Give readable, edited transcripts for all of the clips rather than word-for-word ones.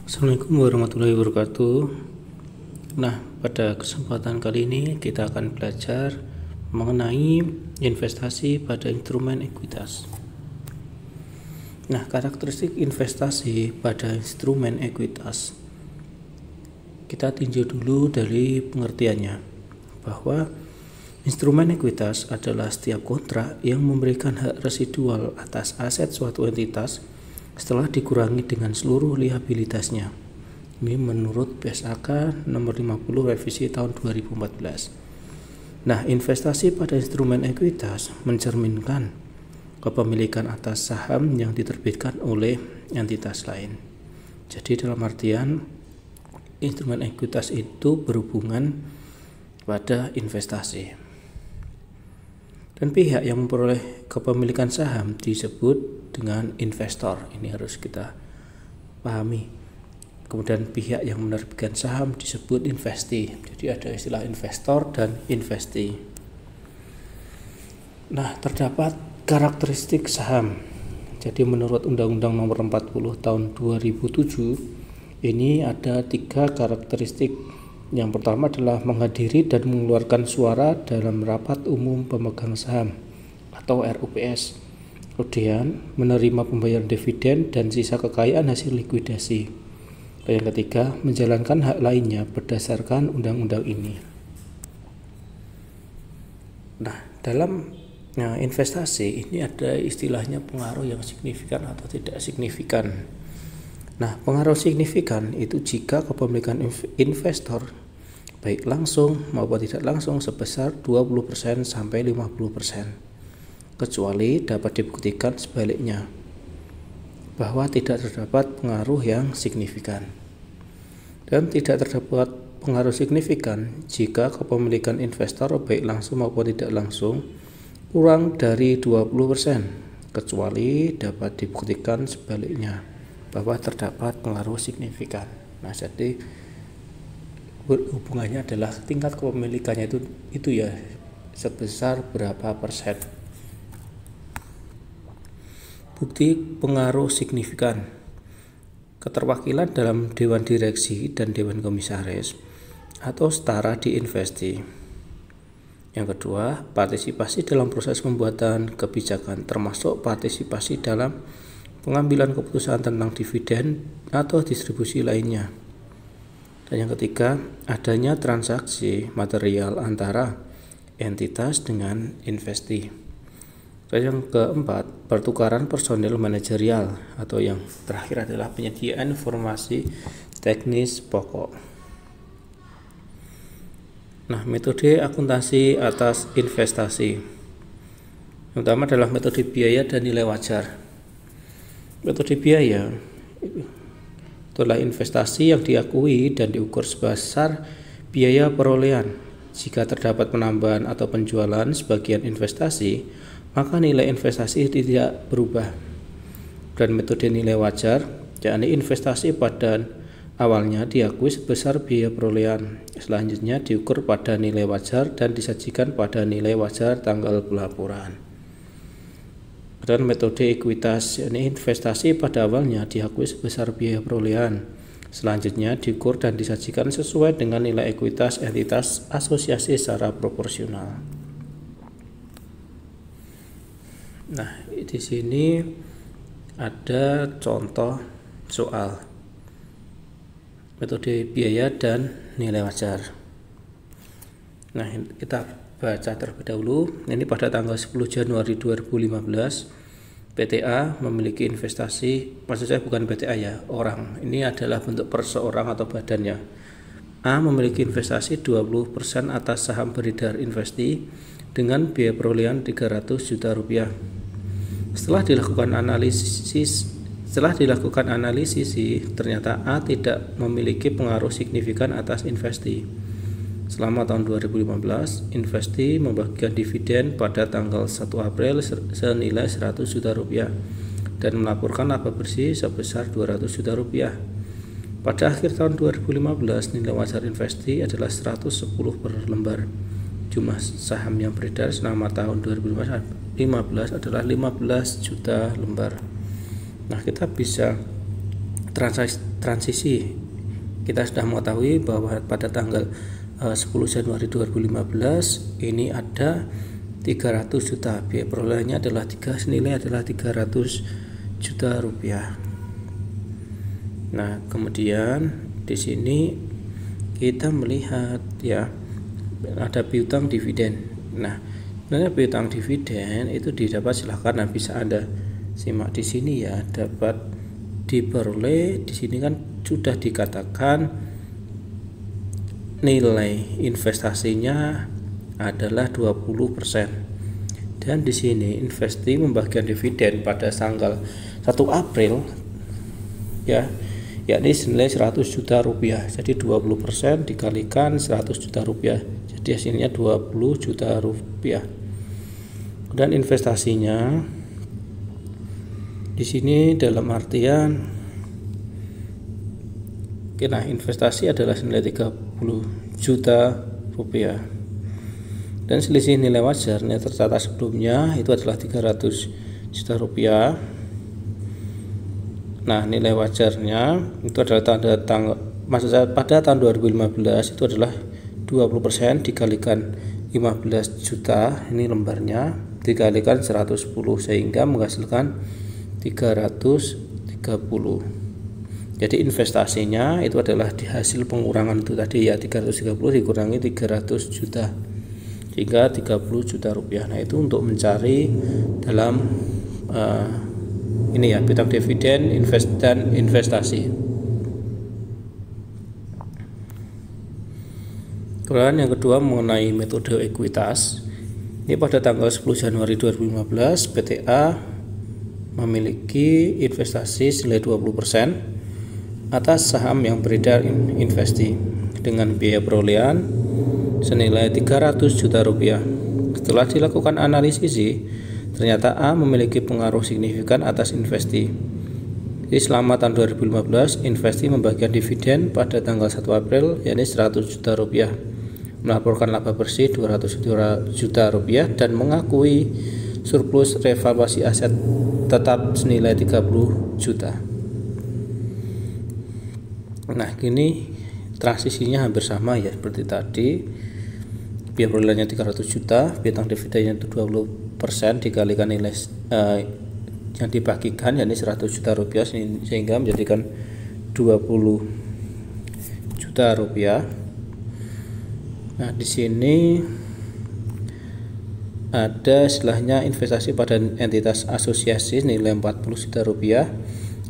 Assalamualaikum warahmatullahi wabarakatuh. Nah, pada kesempatan kali ini kita akan belajar mengenai investasi pada instrumen ekuitas. Nah, karakteristik investasi pada instrumen ekuitas. Kita tinjau dulu dari pengertiannya, bahwa instrumen ekuitas adalah setiap kontrak yang memberikan hak residual atas aset suatu entitas setelah dikurangi dengan seluruh liabilitasnya. Ini menurut PSAK nomor 50 revisi tahun 2014. Nah, investasi pada instrumen ekuitas mencerminkan kepemilikan atas saham yang diterbitkan oleh entitas lain. Jadi dalam artian instrumen ekuitas itu berhubungan pada investasi. Dan pihak yang memperoleh kepemilikan saham disebut dengan investor. Ini harus kita pahami. Kemudian pihak yang menerbitkan saham disebut investee. Jadi ada istilah investor dan investee. Nah, terdapat karakteristik saham. Jadi menurut Undang-Undang Nomor 40 Tahun 2007, ini ada 3 karakteristik. Yang pertama adalah menghadiri dan mengeluarkan suara dalam rapat umum pemegang saham atau RUPS. Kemudian menerima pembayaran dividen dan sisa kekayaan hasil likuidasi. Dan yang ketiga, menjalankan hak lainnya berdasarkan undang-undang ini. Nah, dalam investasi ini ada istilahnya pengaruh yang signifikan atau tidak signifikan. Nah, pengaruh signifikan itu jika kepemilikan investor baik langsung maupun tidak langsung sebesar 20% sampai 50%. Kecuali dapat dibuktikan sebaliknya, bahwa tidak terdapat pengaruh yang signifikan. Dan tidak terdapat pengaruh signifikan jika kepemilikan investor baik langsung maupun tidak langsung kurang dari 20%, kecuali dapat dibuktikan sebaliknya, bahwa terdapat pengaruh signifikan. Nah, jadi hubungannya adalah tingkat kepemilikannya itu ya sebesar berapa persen. Bukti pengaruh signifikan: keterwakilan dalam dewan direksi dan dewan komisaris atau setara di investee. Yang kedua, partisipasi dalam proses pembuatan kebijakan, termasuk partisipasi dalam pengambilan keputusan tentang dividen atau distribusi lainnya. Dan yang ketiga, adanya transaksi material antara entitas dengan investee. Dan yang keempat, pertukaran personil manajerial, atau yang terakhir adalah penyediaan informasi teknis pokok. Nah, metode akuntansi atas investasi. Yang pertama adalah metode biaya dan nilai wajar. Metode biaya itulah investasi yang diakui dan diukur sebesar biaya perolehan. Jika terdapat penambahan atau penjualan sebagian investasi, maka nilai investasi tidak berubah. Dan metode nilai wajar, yakni investasi pada awalnya diakui sebesar biaya perolehan, selanjutnya diukur pada nilai wajar dan disajikan pada nilai wajar tanggal pelaporan. Dan metode ekuitas, yakni investasi pada awalnya diakui sebesar biaya perolehan, selanjutnya diukur dan disajikan sesuai dengan nilai ekuitas entitas asosiasi secara proporsional. Nah, di sini ada contoh soal metode biaya dan nilai wajar. Nah, kita baca terlebih dahulu. Ini pada tanggal 10 Januari 2015, PTA memiliki investasi, maksud saya bukan PTA ya, orang. Ini adalah bentuk perseorang atau badannya. A memiliki investasi 20% atas saham beredar investee dengan biaya perolehan 300 juta rupiah. Setelah dilakukan analisis, ternyata A tidak memiliki pengaruh signifikan atas investee. Selama tahun 2015, investee membagikan dividen pada tanggal 1 April senilai 100 juta rupiah dan melaporkan laba bersih sebesar 200 juta rupiah. Pada akhir tahun 2015, nilai wajar investee adalah 110 per lembar. Jumlah saham yang beredar selama tahun 2015 adalah 15 juta lembar. Nah, kita bisa transisi. Kita sudah mengetahui bahwa pada tanggal 10 Januari 2015 ini ada 300 juta, biaya perolehannya adalah senilai adalah 300 juta rupiah. Nah, kemudian di sini kita melihat ya ada piutang dividen. Nah, sebenarnya piutang dividen itu didapat silahkan, nah bisa Anda simak di sini ya, dapat diperoleh di sini kan sudah dikatakan nilai investasinya adalah 20%. Dan di sini Investi membagikan dividen pada tanggal 1 April ya, yakni senilai 100 juta rupiah. Jadi 20% dikalikan 100 juta rupiah. Jadi hasilnya 20 juta rupiah. Dan investasinya di sini dalam artian investasi adalah senilai 30 juta rupiah. Dan selisih nilai wajar yang tercatat sebelumnya itu adalah 300 juta rupiah. Nah, nilai wajarnya itu adalah pada tahun 2015 itu adalah 20% dikalikan 15 juta, ini lembarnya, dikalikan 110 sehingga menghasilkan 330. Jadi investasinya itu adalah di hasil pengurangan itu tadi ya, 330 dikurangi 300 juta sehingga 30 juta rupiah. Nah, itu untuk mencari dalam ini ya, piutang dividen, dan investasi. Kemudian yang kedua mengenai metode ekuitas. Ini pada tanggal 10 Januari 2015 PTA memiliki investasi senilai 20% atas saham yang beredar Investi dengan biaya perolehan senilai 300 juta rupiah. Setelah dilakukan analisis, ternyata A memiliki pengaruh signifikan atas Investi. Jadi selama tahun 2015 Investi membagikan dividen pada tanggal 1 April yakni 100 juta rupiah, melaporkan laba bersih 200 juta rupiah dan mengakui surplus revaluasi aset tetap senilai 30 juta. Nah, kini transisinya hampir sama ya seperti tadi. Biaya perolehannya 300 juta, piutang dividennya itu 20% dikalikan nilai yang dibagikan yakni 100 juta rupiah sehingga menjadikan 20 juta rupiah. Nah, di sini ada istilahnya investasi pada entitas asosiasi nilai 40 juta rupiah.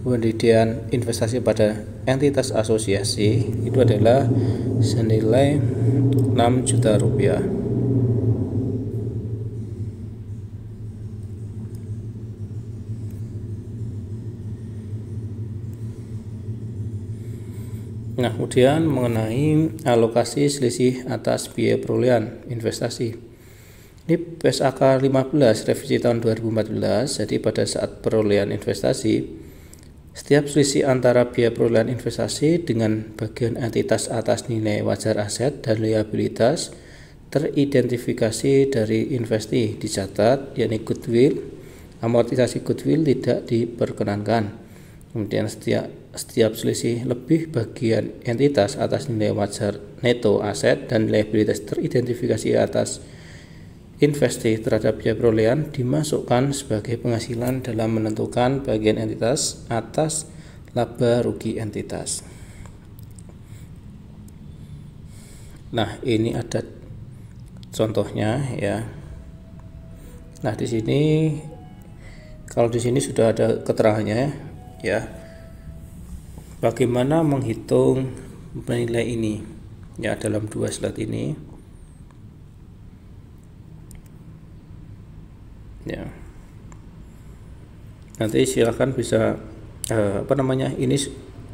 Kemudian investasi pada entitas asosiasi itu adalah senilai 6 juta rupiah. Nah, kemudian mengenai alokasi selisih atas biaya perolehan investasi. Ini PSAK 15 revisi tahun 2014. Jadi pada saat perolehan investasi, setiap selisih antara biaya perolehan investasi dengan bagian entitas atas nilai wajar aset dan liabilitas teridentifikasi dari Investi dicatat, yakni goodwill. Amortisasi goodwill tidak diperkenankan. Kemudian setiap selisih lebih bagian entitas atas nilai wajar neto aset dan liabilitas teridentifikasi atas Investi terhadap biaya perolehan dimasukkan sebagai penghasilan dalam menentukan bagian entitas atas laba rugi entitas. Nah, ini ada contohnya ya. Nah, di sini kalau di sini sudah ada keterangannya ya. Bagaimana menghitung nilai ini ya dalam dua slide ini. Ya, nanti silakan bisa ini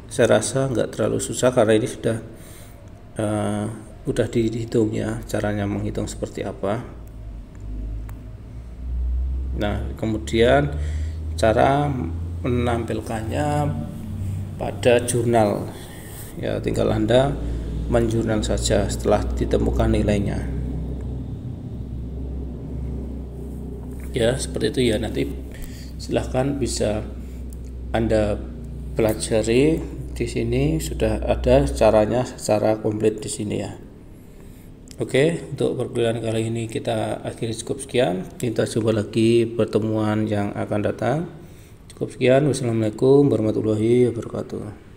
saya rasa nggak terlalu susah karena ini sudah dihitung ya, caranya menghitung seperti apa. Nah, kemudian cara menampilkannya pada jurnal ya, tinggal Anda menjurnal saja setelah ditemukan nilainya. Ya, seperti itu ya. Nanti silahkan bisa Anda pelajari di sini sudah ada caranya secara komplit di sini ya. Oke, untuk perkuliahan kali ini kita akhiri cukup sekian. Kita coba lagi pertemuan yang akan datang. Cukup sekian. Wassalamualaikum warahmatullahi wabarakatuh.